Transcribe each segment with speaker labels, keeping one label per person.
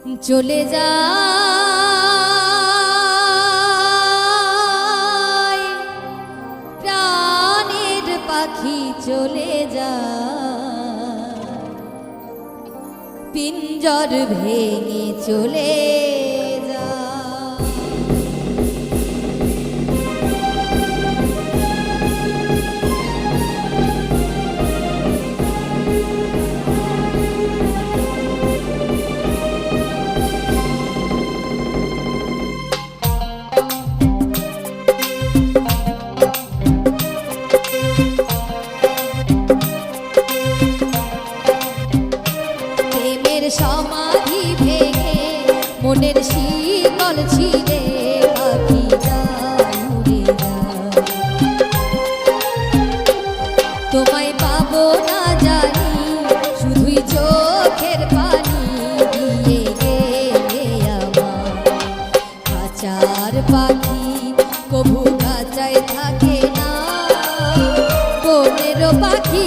Speaker 1: চলে যায় প্রাণের পাখি চলে যায় পিঞ্জর ভেঙে চলে যায়। সমাধি ভেঙে মনের শিকল ছিঁড়ে পাখি যায় উড়ে যায়। তোমায় পাবো না জানি শুধুই চোখের পানি দিয়ে গেলে আমার খাঁচার পাখি কবু খাঁচায় থাকে না। বনের পাখি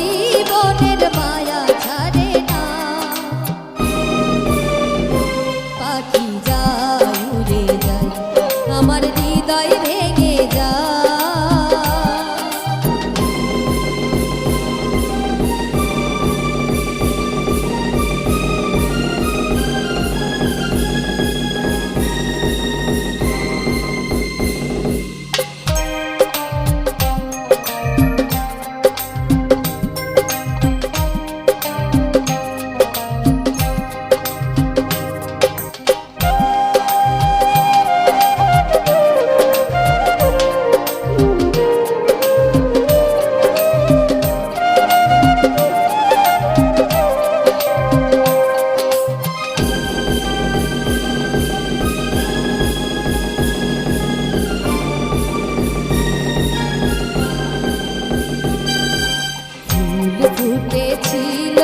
Speaker 1: বনের মায়া ছাড়ে না। পাখি যায় উড়ে যায় আমার হৃদয় ভেঙে যায়। ফুটেছিল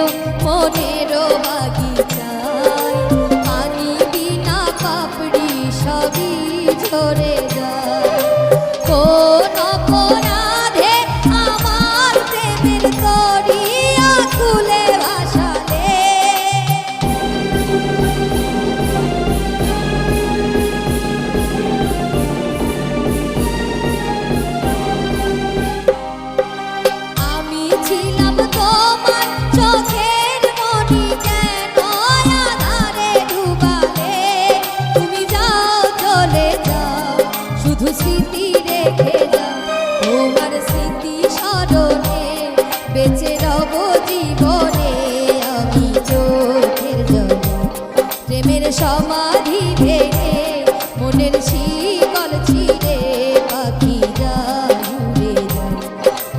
Speaker 1: মনের বাগিচায় পানি বিনা পাপড়ি সবই ঝরে যায়। কোন অপরাধে আমার প্রেমের দরিয়া খুলে ভাসালে আমি ছিলাম তোমার চোখের মনি কেন আধারে ডুবালে। তুমি যাও চলে যাও শুধু স্মৃতি রেখে যাও। তোমার স্মৃতি স্মরণে বেঁচে রব জীবনে আমি চোখের জলে। প্রেমের সমাধি ভেঙে মনের শিকল ছিঁড়ে পাখি যায় উড়ে যায়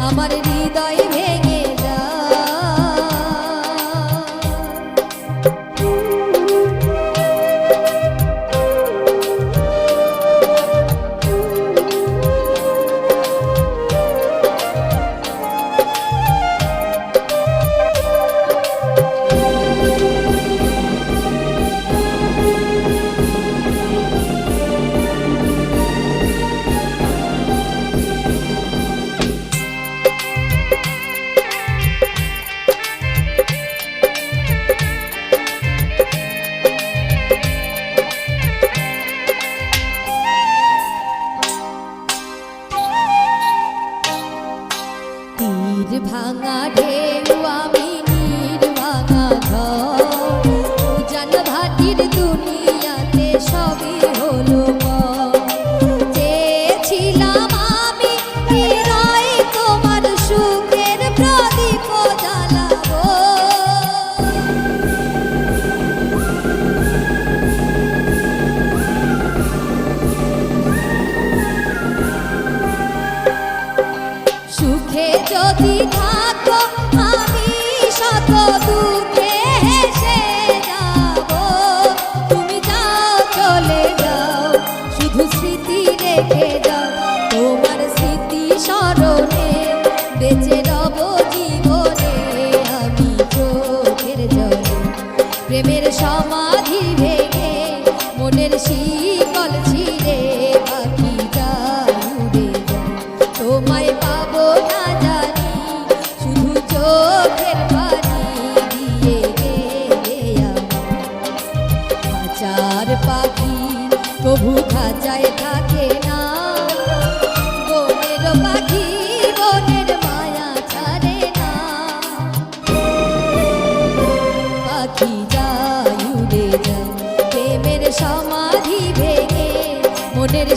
Speaker 1: আমার হৃদয় ভেঙে যায়। তীর ভাঙা ঢেউ আমি নীর ভাঙা ঘর উজান ভাটির দুনিয়াতে সবই হলো চেয়েছিলাম আমি হৃদয় তোমার সুখের প্রদীপ জ্বালাবো। সুখে যদি থাকো আমি শত দুঃখে হেসে যাব। তুমি যাও চলে যাও শুধু স্মৃতি রেখে যাও। তোমার স্মৃতি স্মরণে বেঁচে রব জীবনে আমি চোখের জলে। প্রেমের সমাধি ভেঙে মনের শিকল ছিঁড়ে পাখি যায় উড়ে যায়। তোমায় পাবো না জানি শুধু চোখের পানি দিয়ে গেলে আমার কভু খাঁচায় থাকে না। বনের পাখি বনের মায়া ছাড়ে না। পাখি যায় উড়ে যায় প্রেমের সমাধি ভেঙে, মনের